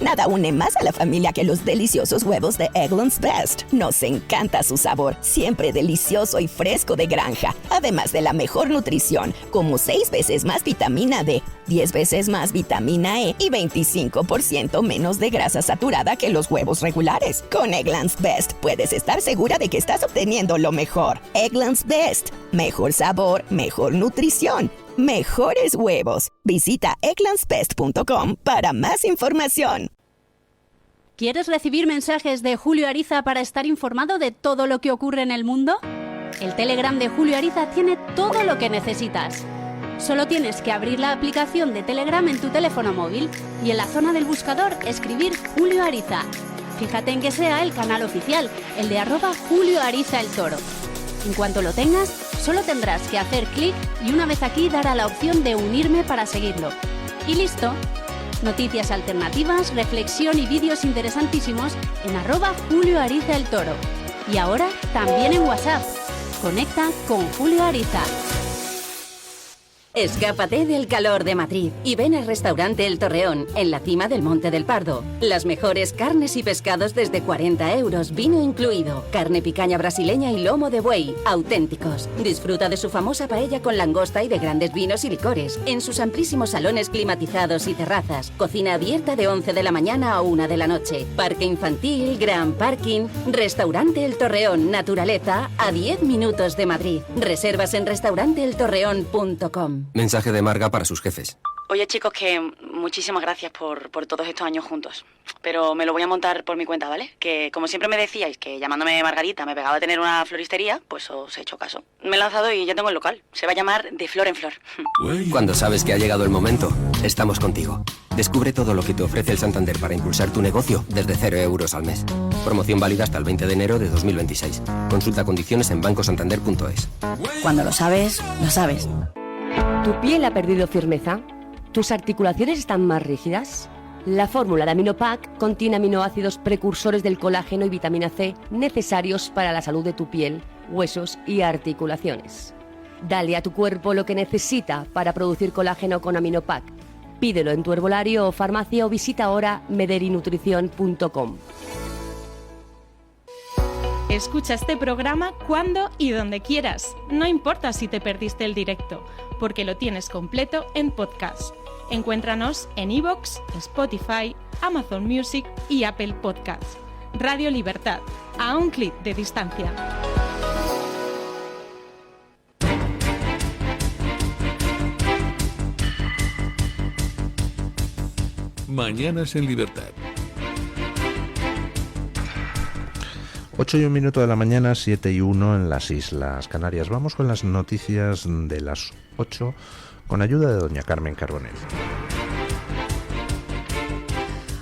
Nada une más a la familia que los deliciosos huevos de Eggland's Best. Nos encanta su sabor, siempre delicioso y fresco de granja. Además de la mejor nutrición, como 6 veces más vitamina D, 10 veces más vitamina E y 25% menos de grasa saturada que los huevos regulares. Con Eggland's Best puedes estar segura de que estás obteniendo lo mejor. Eggland's Best. Mejor sabor, mejor nutrición, mejores huevos. Visita egglandsbest.com para más información. ¿Quieres recibir mensajes de Julio Ariza para estar informado de todo lo que ocurre en el mundo? El Telegram de Julio Ariza tiene todo lo que necesitas. Solo tienes que abrir la aplicación de Telegram en tu teléfono móvil y en la zona del buscador escribir Julio Ariza. Fíjate en que sea el canal oficial, el de @JulioArizaElToro. En cuanto lo tengas, solo tendrás que hacer clic y una vez aquí dar a la opción de unirme para seguirlo. Y listo. Noticias alternativas, reflexión y vídeos interesantísimos en @JulioArizaElToro. Y ahora también en WhatsApp. Conecta con Julio Ariza. Escápate del calor de Madrid y ven al restaurante El Torreón, en la cima del Monte del Pardo. Las mejores carnes y pescados desde 40 €, vino incluido. Carne picaña brasileña y lomo de buey, auténticos. Disfruta de su famosa paella con langosta y de grandes vinos y licores. En sus amplísimos salones climatizados y terrazas. Cocina abierta de 11 de la mañana a 1 de la noche. Parque infantil, gran parking. Restaurante El Torreón, naturaleza, a 10 minutos de Madrid. Reservas en restauranteeltorreón.com. Mensaje de Marga para sus jefes. Oye, chicos, que muchísimas gracias por todos estos años juntos. Pero me lo voy a montar por mi cuenta, ¿vale? Que como siempre me decíais que llamándome Margarita me pegaba a tener una floristería, pues os he hecho caso. Me he lanzado y ya tengo el local. Se va a llamar De Flor en Flor. Cuando sabes que ha llegado el momento, estamos contigo. Descubre todo lo que te ofrece el Santander para impulsar tu negocio desde 0 € al mes. Promoción válida hasta el 20 de enero de 2026. Consulta condiciones en bancosantander.es. Cuando lo sabes, lo sabes. ¿Tu piel ha perdido firmeza? ¿Tus articulaciones están más rígidas? La fórmula de Aminopac contiene aminoácidos precursores del colágeno y vitamina C necesarios para la salud de tu piel, huesos y articulaciones. Dale a tu cuerpo lo que necesita para producir colágeno con Aminopac. Pídelo en tu herbolario o farmacia o visita ahora mederinutrición.com. Escucha este programa cuando y donde quieras. No importa si te perdiste el directo, porque lo tienes completo en podcast. Encuéntranos en iVoox, Spotify, Amazon Music y Apple Podcasts. Radio Libertad, a un clic de distancia. Mañanas en Libertad. 8:01 de la mañana, 7:01 en las Islas Canarias. Vamos con las noticias de las 8 con ayuda de doña Carmen Carbonell.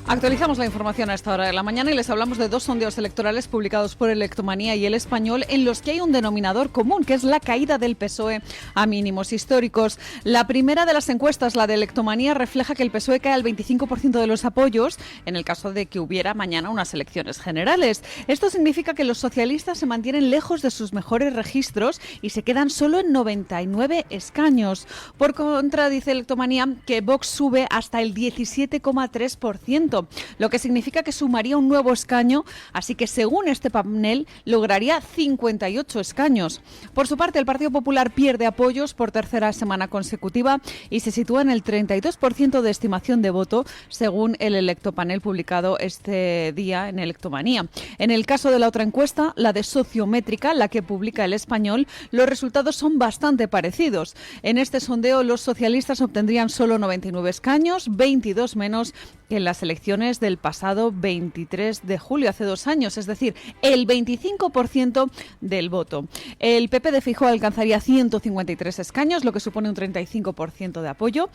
Actualizamos la información a esta hora de la mañana y les hablamos de 2 sondeos electorales publicados por Electomanía y El Español en los que hay un denominador común, que es la caída del PSOE a mínimos históricos. La primera de las encuestas, la de Electomanía, refleja que el PSOE cae al 25% de los apoyos en el caso de que hubiera mañana unas elecciones generales. Esto significa que los socialistas se mantienen lejos de sus mejores registros y se quedan solo en 99 escaños. Por contra, dice Electomanía que Vox sube hasta el 17,3%. Lo que significa que sumaría un nuevo escaño, así que según este panel lograría 58 escaños. Por su parte, el Partido Popular pierde apoyos por tercera semana consecutiva y se sitúa en el 32% de estimación de voto, según el electopanel publicado este día en Electomanía. En el caso de la otra encuesta, la de Sociométrica, la que publica El Español, los resultados son bastante parecidos. En este sondeo, los socialistas obtendrían solo 99 escaños, 22 menos que en las elecciones del pasado 23 de julio, hace 2 años, es decir, el 25% del voto. El PP de Feijóo alcanzaría 153 escaños, lo que supone un 35% de apoyo,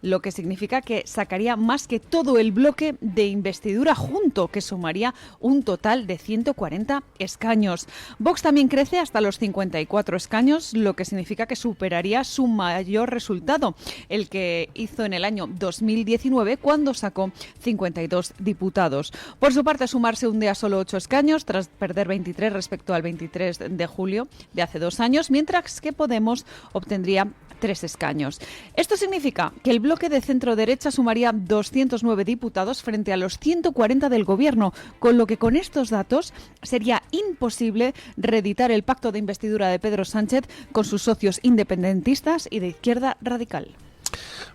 lo que significa que sacaría más que todo el bloque de investidura junto, que sumaría un total de 140 escaños. Vox también crece hasta los 54 escaños, lo que significa que superaría su mayor resultado, el que hizo en el año 2019, cuando sacó 52 diputados. Por su parte, sumarse hunde a solo 8 escaños, tras perder 23 respecto al 23 de julio de hace 2 años, mientras que Podemos obtendría 3 escaños. Esto significa que el bloque bloque de centro-derecha sumaría 209 diputados frente a los 140 del Gobierno, con lo que con estos datos sería imposible reeditar el pacto de investidura de Pedro Sánchez con sus socios independentistas y de izquierda radical.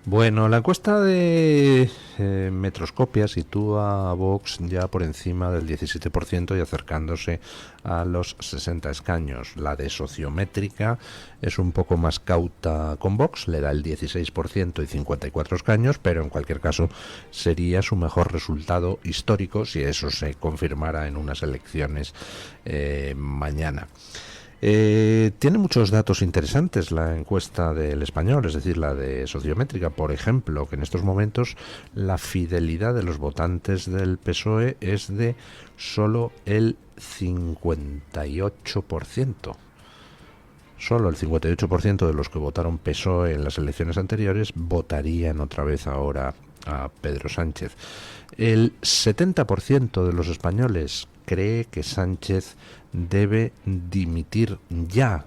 Bueno, la encuesta de Metroscopia sitúa a Vox ya por encima del 17% y acercándose a los 60 escaños. La de Sociométrica es un poco más cauta con Vox, le da el 16% y 54 escaños, pero en cualquier caso sería su mejor resultado histórico si eso se confirmara en unas elecciones mañana. Tiene muchos datos interesantes la encuesta del Español, es decir, la de Sociométrica, por ejemplo, que en estos momentos la fidelidad de los votantes del PSOE es de solo el 58%. Solo el 58% de los que votaron PSOE en las elecciones anteriores votarían otra vez ahora a Pedro Sánchez. El 70% de los españoles cree que Sánchez debe dimitir ya,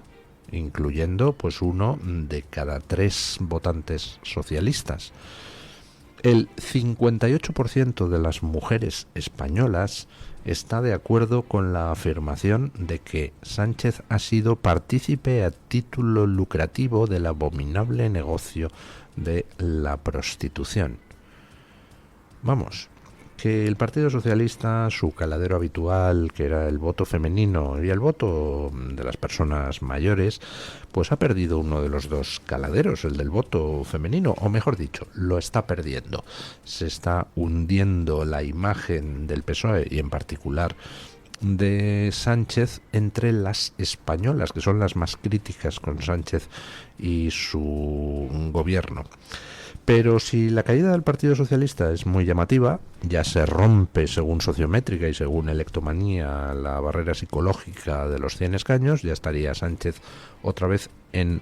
incluyendo pues 1 de cada 3 votantes socialistas. El 58% de las mujeres españolas está de acuerdo con la afirmación de que Sánchez ha sido partícipe a título lucrativo del abominable negocio de la prostitución. Vamos, que el Partido Socialista, su caladero habitual, que era el voto femenino y el voto de las personas mayores, pues ha perdido uno de los dos caladeros, el del voto femenino, o mejor dicho, lo está perdiendo. Se está hundiendo la imagen del PSOE y en particular de Sánchez entre las españolas, que son las más críticas con Sánchez y su gobierno. Pero si la caída del Partido Socialista es muy llamativa, ya se rompe, según Sociométrica y según Electomanía, la barrera psicológica de los 100 escaños, ya estaría Sánchez otra vez en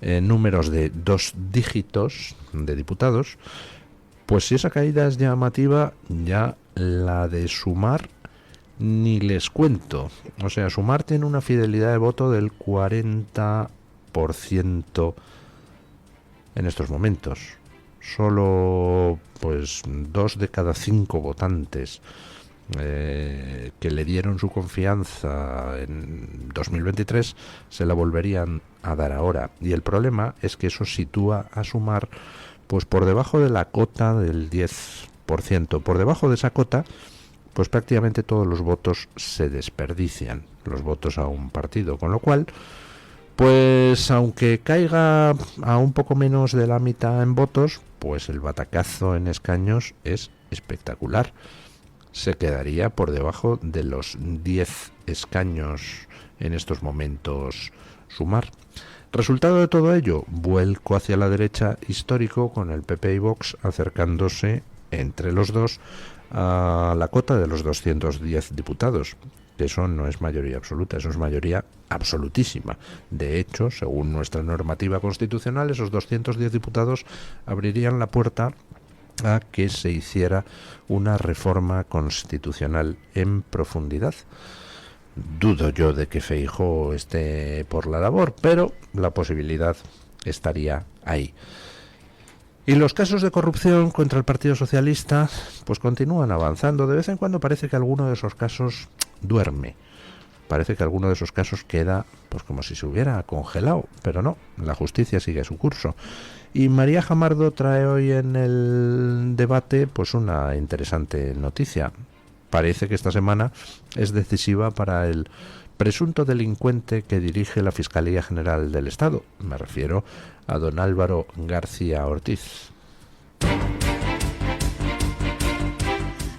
números de 2 dígitos de diputados, pues si esa caída es llamativa, ya la de Sumar ni les cuento. O sea, Sumar tiene una fidelidad de voto del 40% en estos momentos. Solo pues 2 de cada 5 votantes que le dieron su confianza en 2023 se la volverían a dar ahora. Y el problema es que eso sitúa a Sumar pues por debajo de la cota del 10%. Por debajo de esa cota, pues prácticamente todos los votos se desperdician, los votos a un partido, con lo cual pues aunque caiga a un poco menos de la mitad en votos, pues el batacazo en escaños es espectacular. Se quedaría por debajo de los 10 escaños en estos momentos Sumar. Resultado de todo ello, vuelco hacia la derecha histórico con el PP y Vox acercándose entre los dos a la cota de los 210 diputados. Eso no es mayoría absoluta, eso es mayoría absolutísima. De hecho, según nuestra normativa constitucional, esos 210 diputados abrirían la puerta a que se hiciera una reforma constitucional en profundidad. Dudo yo de que Feijóo esté por la labor, pero la posibilidad estaría ahí. Y los casos de corrupción contra el Partido Socialista pues continúan avanzando. De vez en cuando parece que alguno de esos casos duerme. Parece que alguno de esos casos queda pues como si se hubiera congelado, pero no, la justicia sigue su curso. Y María Jamardo trae hoy en el debate pues una interesante noticia. Parece que esta semana es decisiva para el presunto delincuente que dirige la Fiscalía General del Estado. Me refiero a don Álvaro García Ortiz.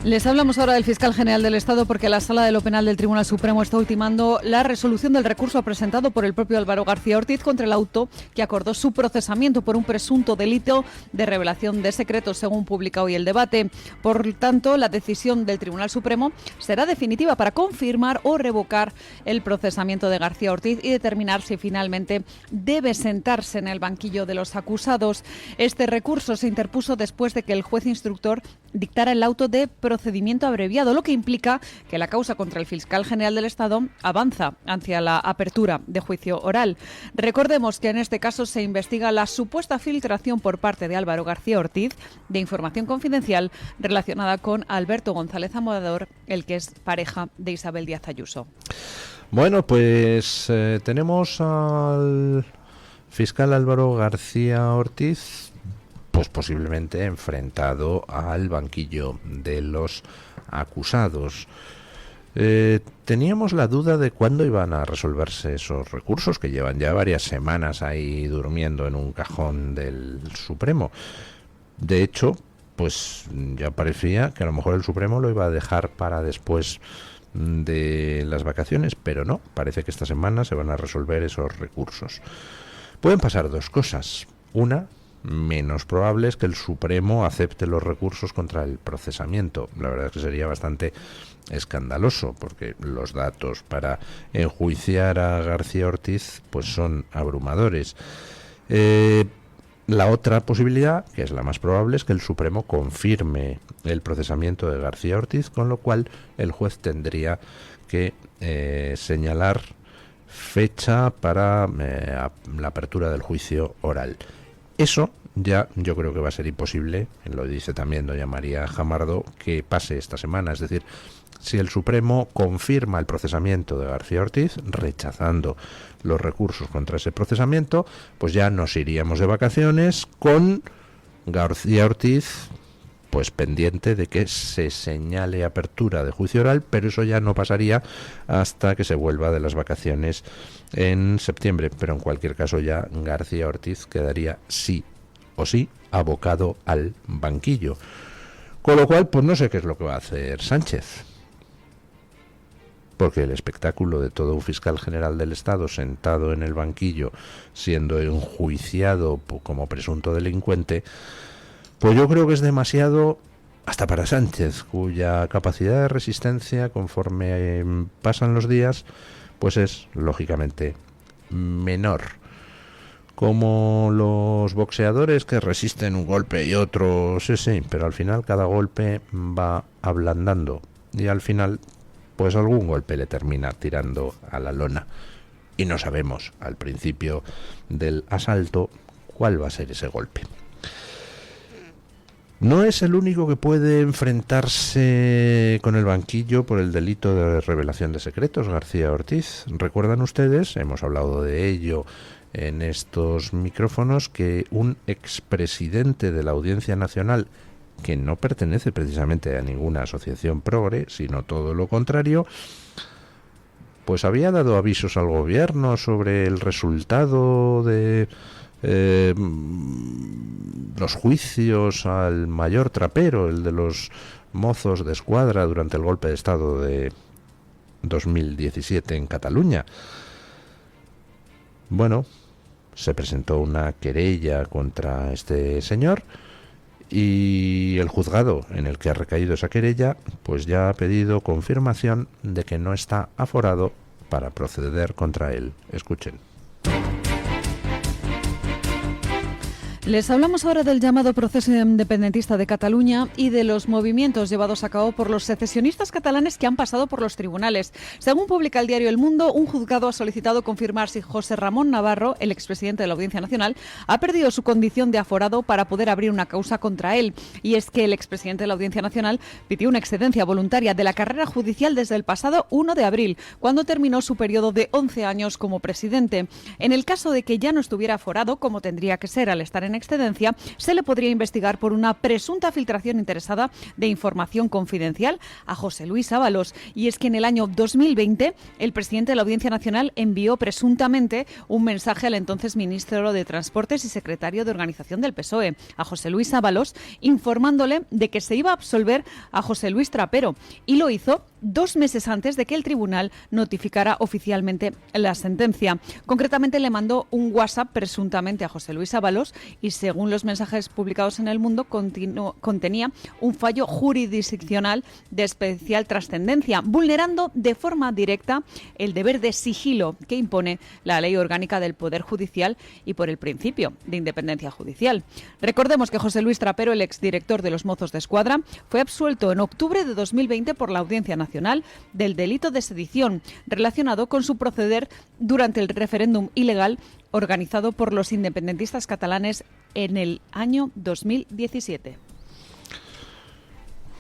Les hablamos ahora del fiscal general del Estado porque la Sala de lo Penal del Tribunal Supremo está ultimando la resolución del recurso presentado por el propio Álvaro García Ortiz contra el auto que acordó su procesamiento por un presunto delito de revelación de secretos, según publica hoy El Debate. Por tanto, la decisión del Tribunal Supremo será definitiva para confirmar o revocar el procesamiento de García Ortiz y determinar si finalmente debe sentarse en el banquillo de los acusados. Este recurso se interpuso después de que el juez instructor dictara el auto de procedimiento abreviado, lo que implica que la causa contra el fiscal general del Estado avanza hacia la apertura de juicio oral. Recordemos que en este caso se investiga la supuesta filtración por parte de Álvaro García Ortiz de información confidencial relacionada con Alberto González Amorador, el que es pareja de Isabel Díaz Ayuso. Bueno, pues tenemos al fiscal Álvaro García Ortiz, pues posiblemente enfrentado al banquillo de los acusados. Teníamos la duda de cuándo iban a resolverse esos recursos que llevan ya varias semanas ahí durmiendo en un cajón del Supremo. De hecho, pues ya parecía que a lo mejor el Supremo lo iba a dejar para después de las vacaciones, pero no, parece que esta semana se van a resolver esos recursos. Pueden pasar dos cosas. Una, menos probable es que el Supremo acepte los recursos contra el procesamiento. La verdad es que sería bastante escandaloso, porque los datos para enjuiciar a García Ortiz pues son abrumadores. La otra posibilidad, que es la más probable, es que el Supremo confirme el procesamiento de García Ortiz, con lo cual el juez tendría que señalar fecha para la apertura del juicio oral. Eso ya yo creo que va a ser imposible, lo dice también doña María Jamardo, que pase esta semana. Es decir, si el Supremo confirma el procesamiento de García Ortiz, rechazando los recursos contra ese procesamiento, pues ya nos iríamos de vacaciones con García Ortiz pues pendiente de que se señale apertura de juicio oral, pero eso ya no pasaría hasta que se vuelva de las vacaciones en septiembre. Pero en cualquier caso ya García Ortiz quedaría sí o sí abocado al banquillo. Con lo cual, pues no sé qué es lo que va a hacer Sánchez. Porque el espectáculo de todo un fiscal general del Estado sentado en el banquillo siendo enjuiciado como presunto delincuente, pues yo creo que es demasiado hasta para Sánchez, cuya capacidad de resistencia conforme pasan los días pues es lógicamente menor. Como los boxeadores que resisten un golpe y otro, sí, pero al final cada golpe va ablandando y al final pues algún golpe le termina tirando a la lona. Y no sabemos al principio del asalto cuál va a ser ese golpe. No es el único que puede enfrentarse con el banquillo por el delito de revelación de secretos, García Ortiz. ¿Recuerdan ustedes? Hemos hablado de ello en estos micrófonos, que un expresidente de la Audiencia Nacional, que no pertenece precisamente a ninguna asociación progre, sino todo lo contrario, pues había dado avisos al gobierno sobre el resultado de los juicios al mayor trapero, el de los mozos de escuadra durante el golpe de Estado de 2017 en Cataluña. Bueno, se presentó una querella contra este señor y el juzgado en el que ha recaído esa querella pues ya ha pedido confirmación de que no está aforado para proceder contra él. Escuchen. Les hablamos ahora del llamado proceso independentista de Cataluña y de los movimientos llevados a cabo por los secesionistas catalanes que han pasado por los tribunales. Según publica el diario El Mundo, un juzgado ha solicitado confirmar si José Ramón Navarro, el expresidente de la Audiencia Nacional, ha perdido su condición de aforado para poder abrir una causa contra él. Y es que el expresidente de la Audiencia Nacional pidió una excedencia voluntaria de la carrera judicial desde el pasado 1 de abril, cuando terminó su periodo de 11 años como presidente. En el caso de que ya no estuviera aforado, como tendría que ser al estar en excedencia, se le podría investigar por una presunta filtración interesada de información confidencial a José Luis Ábalos. Y es que en el año 2020 el presidente de la Audiencia Nacional envió presuntamente un mensaje al entonces ministro de Transportes y secretario de Organización del PSOE, a José Luis Ábalos, informándole de que se iba a absolver a José Luis Trapero, y lo hizo 2 meses antes de que el tribunal notificara oficialmente la sentencia. Concretamente le mandó un WhatsApp presuntamente a José Luis Ábalos y, según los mensajes publicados en El Mundo, contenía un fallo jurisdiccional de especial trascendencia, vulnerando de forma directa el deber de sigilo que impone la Ley Orgánica del Poder Judicial y por el principio de independencia judicial. Recordemos que José Luis Trapero, el exdirector de los Mozos d'Esquadra, fue absuelto en octubre de 2020 por la Audiencia Nacional del delito de sedición relacionado con su proceder durante el referéndum ilegal organizado por los independentistas catalanes en el año 2017.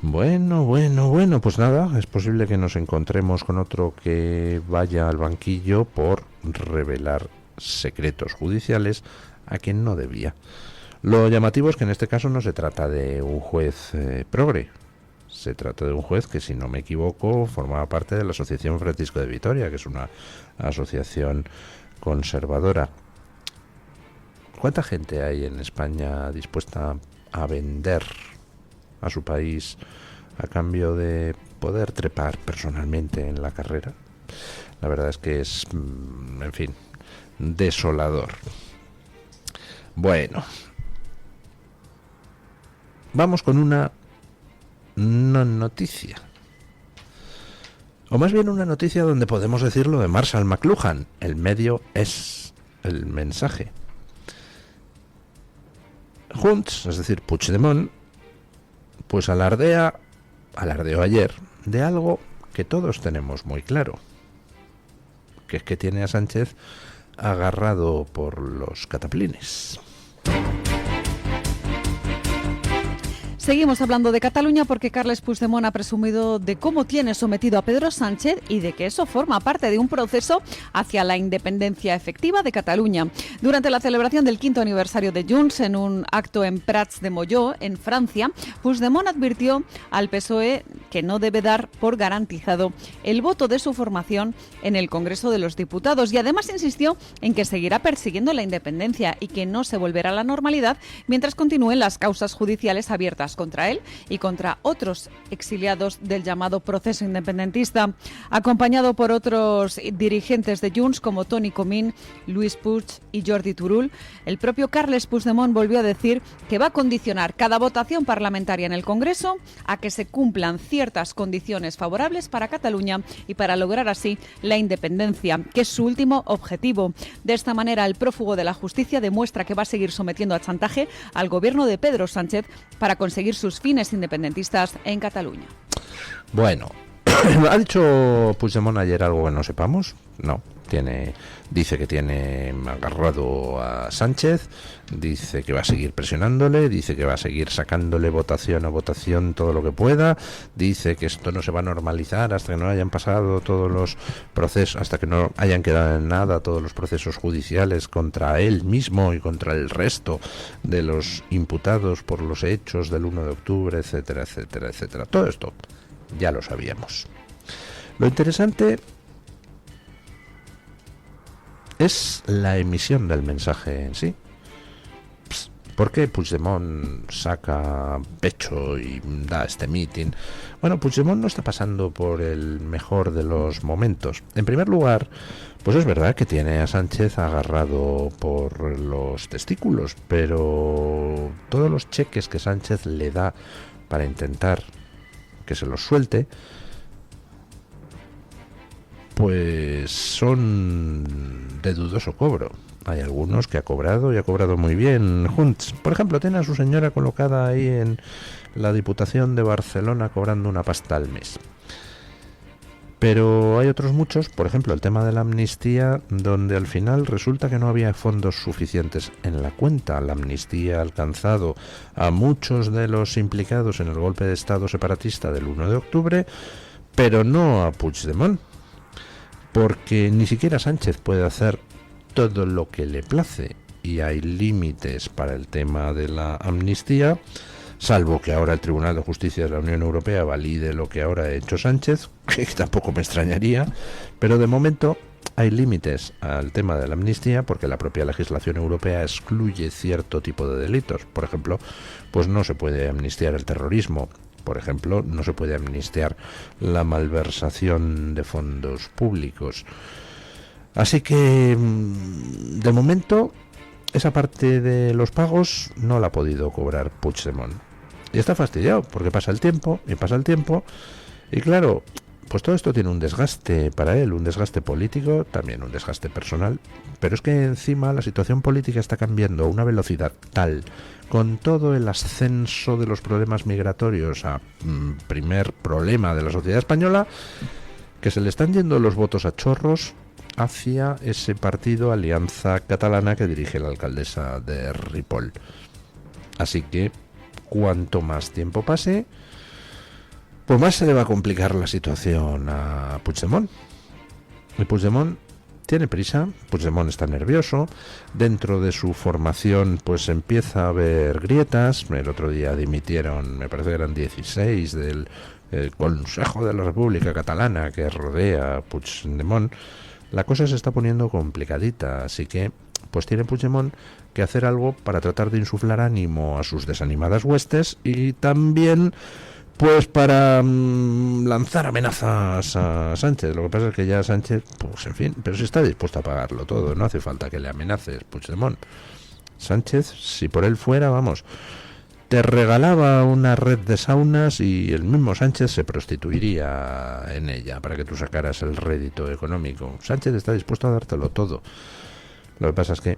Bueno, pues nada, es posible que nos encontremos con otro que vaya al banquillo por revelar secretos judiciales a quien no debía. Lo llamativo es que en este caso no se trata de un juez progre, se trata de un juez que, si no me equivoco, formaba parte de la Asociación Francisco de Vitoria, que es una asociación conservadora. ¿Cuánta gente hay en España dispuesta a vender a su país a cambio de poder trepar personalmente en la carrera? La verdad es que es, en fin, desolador. Bueno, vamos con una no noticia, o más bien una noticia donde podemos decirlo de Marshall McLuhan: el medio es el mensaje. Junts, es decir, Puigdemont, pues alardeó ayer de algo que todos tenemos muy claro, que es que tiene a Sánchez agarrado por los cataplines. Seguimos hablando de Cataluña porque Carles Puigdemont ha presumido de cómo tiene sometido a Pedro Sánchez y de que eso forma parte de un proceso hacia la independencia efectiva de Cataluña. Durante la celebración del 5º aniversario de Junts en un acto en Prats de Molló, en Francia, Puigdemont advirtió al PSOE que no debe dar por garantizado el voto de su formación en el Congreso de los Diputados, y además insistió en que seguirá persiguiendo la independencia y que no se volverá a la normalidad mientras continúen las causas judiciales abiertas contra él y contra otros exiliados del llamado proceso independentista. Acompañado por otros dirigentes de Junts como Toni Comín, Luis Puig y Jordi Turull, el propio Carles Puigdemont volvió a decir que va a condicionar cada votación parlamentaria en el Congreso a que se cumplan ciertas condiciones favorables para Cataluña y para lograr así la independencia, que es su último objetivo. De esta manera, el prófugo de la justicia demuestra que va a seguir sometiendo a chantaje al gobierno de Pedro Sánchez para conseguir sus fines independentistas en Cataluña. Bueno, ¿ha dicho Puigdemont ayer algo que no sepamos? No. Dice que tiene agarrado a Sánchez, dice que va a seguir presionándole, dice que va a seguir sacándole votación a votación todo lo que pueda, dice que esto no se va a normalizar hasta que no hayan pasado todos los procesos, hasta que no hayan quedado en nada todos los procesos judiciales contra él mismo y contra el resto de los imputados por los hechos del 1 de octubre, etcétera, etcétera, etcétera. Todo esto ya lo sabíamos. Lo interesante es la emisión del mensaje en sí. ¿Por qué Puigdemont saca pecho y da este meeting? Bueno, Puigdemont no está pasando por el mejor de los momentos. En primer lugar, pues es verdad que tiene a Sánchez agarrado por los testículos, pero todos los cheques que Sánchez le da para intentar que se los suelte, pues son de dudoso cobro. Hay algunos que ha cobrado y ha cobrado muy bien. Junts, por ejemplo, tiene a su señora colocada ahí en la Diputación de Barcelona cobrando una pasta al mes. Pero hay otros muchos, por ejemplo, el tema de la amnistía, donde al final resulta que no había fondos suficientes en la cuenta. La amnistía ha alcanzado a muchos de los implicados en el golpe de Estado separatista del 1 de octubre, pero no a Puigdemont, porque ni siquiera Sánchez puede hacer todo lo que le place y hay límites para el tema de la amnistía, salvo que ahora el Tribunal de Justicia de la Unión Europea valide lo que ahora ha hecho Sánchez, que tampoco me extrañaría, pero de momento hay límites al tema de la amnistía porque la propia legislación europea excluye cierto tipo de delitos. Por ejemplo, pues no se puede amnistiar el terrorismo Por ejemplo, no se puede amnistiar la malversación de fondos públicos. Así que, de momento, esa parte de los pagos no la ha podido cobrar Puigdemont. Y está fastidiado, porque pasa el tiempo, y claro, pues todo esto tiene un desgaste para él, un desgaste político, también un desgaste personal, pero es que encima la situación política está cambiando a una velocidad tal, con todo el ascenso de los problemas migratorios a primer problema de la sociedad española, que se le están yendo los votos a chorros hacia ese partido Alianza Catalana que dirige la alcaldesa de Ripoll. Así que cuanto más tiempo pase, pues más se le va a complicar la situación a Puigdemont. Y Puigdemont tiene prisa, Puigdemont está nervioso, dentro de su formación pues empieza a haber grietas. El otro día dimitieron, me parece que eran 16 del Consejo de la República Catalana que rodea a Puigdemont. La cosa se está poniendo complicadita, así que pues tiene Puigdemont que hacer algo para tratar de insuflar ánimo a sus desanimadas huestes y también pues para lanzar amenazas a Sánchez. Lo que pasa es que ya Sánchez, pues en fin, pero si está dispuesto a pagarlo todo, no hace falta que le amenaces, Puigdemont. Sánchez, si por él fuera, vamos, te regalaba una red de saunas y el mismo Sánchez se prostituiría en ella para que tú sacaras el rédito económico. Sánchez está dispuesto a dártelo todo. Lo que pasa es que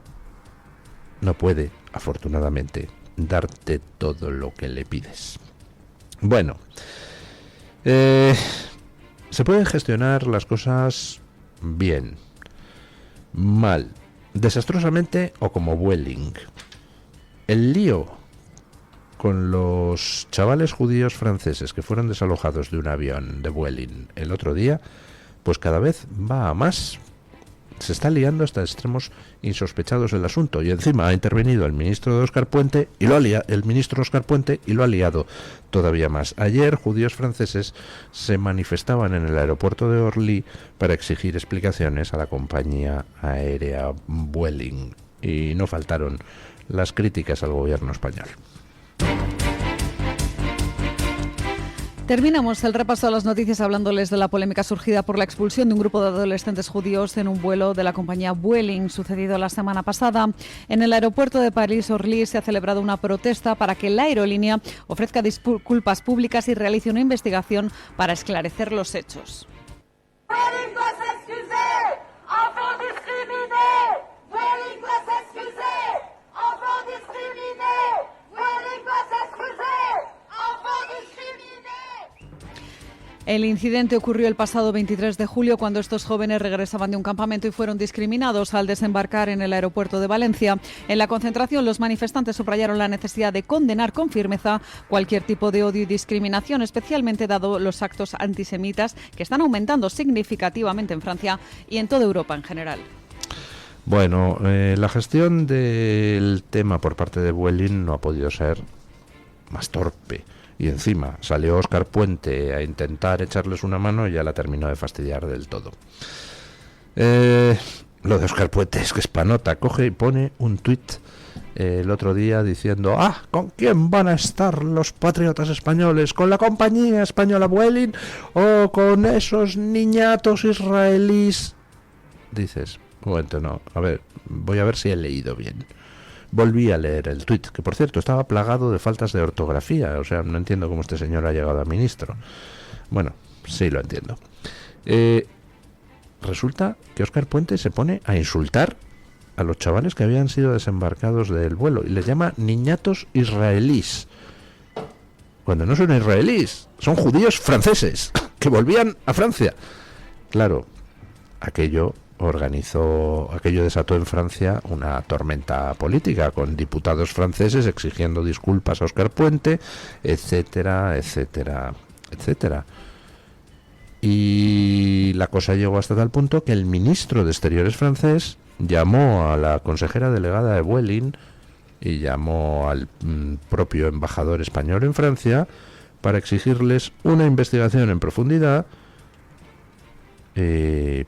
no puede, afortunadamente, darte todo lo que le pides. Bueno, se pueden gestionar las cosas bien, mal, desastrosamente o como Vueling. El lío con los chavales judíos franceses que fueron desalojados de un avión de Vueling el otro día, pues cada vez va a más. Se está liando hasta extremos insospechados el asunto y encima ha intervenido el ministro Óscar Puente y lo ha liado todavía más. Ayer judíos franceses se manifestaban en el aeropuerto de Orly para exigir explicaciones a la compañía aérea Vueling y no faltaron las críticas al gobierno español. Terminamos el repaso a las noticias hablándoles de la polémica surgida por la expulsión de un grupo de adolescentes judíos en un vuelo de la compañía Vueling sucedido la semana pasada. En el aeropuerto de París-Orly se ha celebrado una protesta para que la aerolínea ofrezca disculpas públicas y realice una investigación para esclarecer los hechos. Vueling doit s'excuser, enfants discriminés. Vueling doit s'excuser, enfants discriminés. Vueling doit s'excuser, enfants discriminés. El incidente ocurrió el pasado 23 de julio cuando estos jóvenes regresaban de un campamento y fueron discriminados al desembarcar en el aeropuerto de Valencia. En la concentración, los manifestantes subrayaron la necesidad de condenar con firmeza cualquier tipo de odio y discriminación, especialmente dado los actos antisemitas que están aumentando significativamente en Francia y en toda Europa en general. Bueno, la gestión del tema por parte de Vueling no ha podido ser más torpe. Y encima salió Óscar Puente a intentar echarles una mano y ya la terminó de fastidiar del todo. Lo de Óscar Puente es que es panota. Coge y pone un tuit el otro día diciendo: ¿con quién van a estar los patriotas españoles? ¿Con la compañía española Vueling o con esos niñatos israelíes? Dices, un momento, no, a ver, voy a ver si he leído bien. Volví a leer el tuit, que por cierto estaba plagado de faltas de ortografía, o sea, no entiendo cómo este señor ha llegado a ministro. Bueno, sí lo entiendo. Resulta que Óscar Puente se pone a insultar a los chavales que habían sido desembarcados del vuelo y les llama niñatos israelíes, cuando no son israelíes, son judíos franceses que volvían a Francia. Claro, aquello desató en Francia una tormenta política con diputados franceses exigiendo disculpas a Óscar Puente, etcétera, etcétera, etcétera. Y la cosa llegó hasta tal punto que el ministro de Exteriores francés llamó a la consejera delegada de Vueling y llamó al propio embajador español en Francia para exigirles una investigación en profundidad,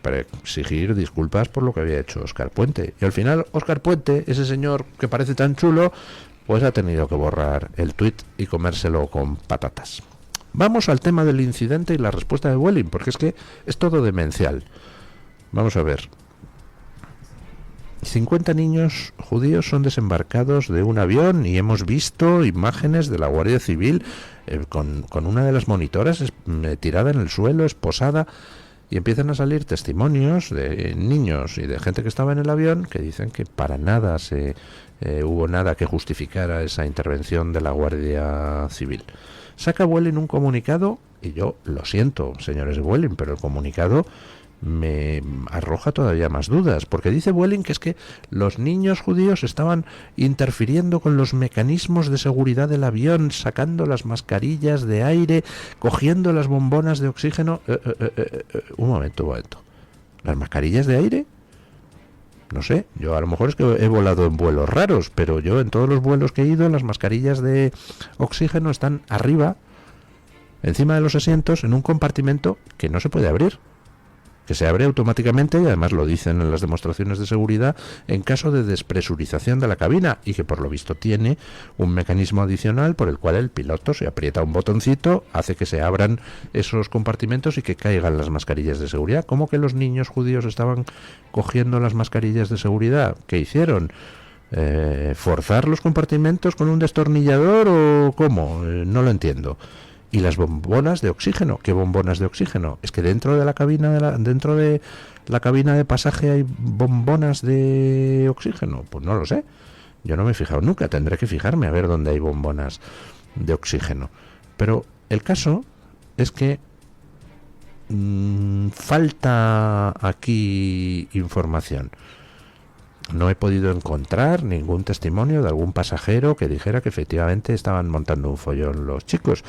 para exigir disculpas por lo que había hecho Óscar Puente. Y al final Óscar Puente, ese señor que parece tan chulo, pues ha tenido que borrar el tuit y comérselo con patatas. vamos al tema del incidente y la respuesta de Vueling, porque es que es todo demencial. Vamos a ver. 50 niños judíos son desembarcados de un avión y hemos visto imágenes de la Guardia Civil con una de las monitoras tirada en el suelo, esposada, y empiezan a salir testimonios de niños y de gente que estaba en el avión que dicen que para nada hubo nada que justificara esa intervención de la Guardia Civil. Saca Vueling un comunicado, y yo lo siento, señores de Vueling, pero el comunicado me arroja todavía más dudas, porque dice Vueling que es que los niños judíos estaban interfiriendo con los mecanismos de seguridad del avión, sacando las mascarillas de aire, cogiendo las bombonas de oxígeno. Un momento. ¿Las mascarillas de aire? No sé, yo a lo mejor es que he volado en vuelos raros, pero yo en todos los vuelos que he ido, las mascarillas de oxígeno están arriba, encima de los asientos, en un compartimento que no se puede abrir, que se abre automáticamente, y además lo dicen en las demostraciones de seguridad, en caso de despresurización de la cabina, y que por lo visto tiene un mecanismo adicional por el cual el piloto se aprieta un botoncito, hace que se abran esos compartimentos y que caigan las mascarillas de seguridad. ¿Cómo que los niños judíos estaban cogiendo las mascarillas de seguridad? ¿Qué hicieron? ¿Forzar los compartimentos con un destornillador o cómo? No lo entiendo. ¿Y las bombonas de oxígeno? ¿Qué bombonas de oxígeno? ¿Es que dentro de la cabina de pasaje hay bombonas de oxígeno? Pues no lo sé. Yo no me he fijado nunca. Tendré que fijarme a ver dónde hay bombonas de oxígeno. Pero el caso es que falta aquí información. No he podido encontrar ningún testimonio de algún pasajero que dijera que efectivamente estaban montando un follón los chicos.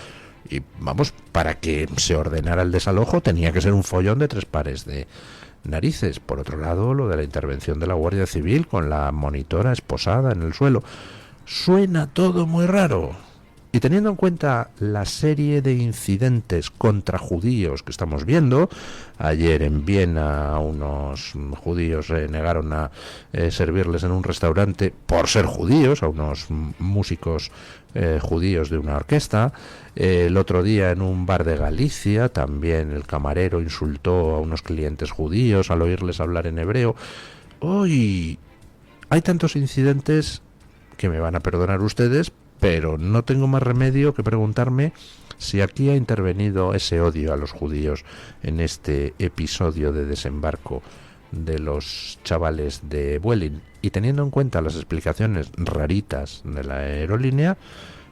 Y vamos, para que se ordenara el desalojo tenía que ser un follón de 3 pares de narices. Por otro lado, lo de la intervención de la Guardia Civil con la monitora esposada en el suelo. Suena todo muy raro. Y teniendo en cuenta la serie de incidentes contra judíos que estamos viendo, ayer en Viena unos judíos negaron a servirles en un restaurante por ser judíos, a unos músicos judíos de una orquesta. El otro día en un bar de Galicia también el camarero insultó a unos clientes judíos al oírles hablar en hebreo. Hoy hay tantos incidentes que me van a perdonar ustedes, pero no tengo más remedio que preguntarme si aquí ha intervenido ese odio a los judíos en este episodio de desembarco de los chavales de Vueling. Y teniendo en cuenta las explicaciones raritas de la aerolínea,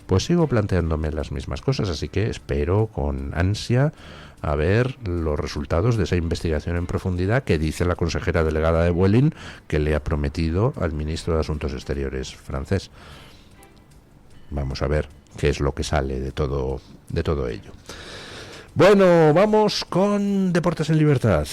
pues sigo planteándome las mismas cosas, así que espero con ansia a ver los resultados de esa investigación en profundidad que dice la consejera delegada de Vueling que le ha prometido al ministro de Asuntos Exteriores francés. Vamos a ver qué es lo que sale de todo ello. Bueno, vamos con Deportes en Libertad.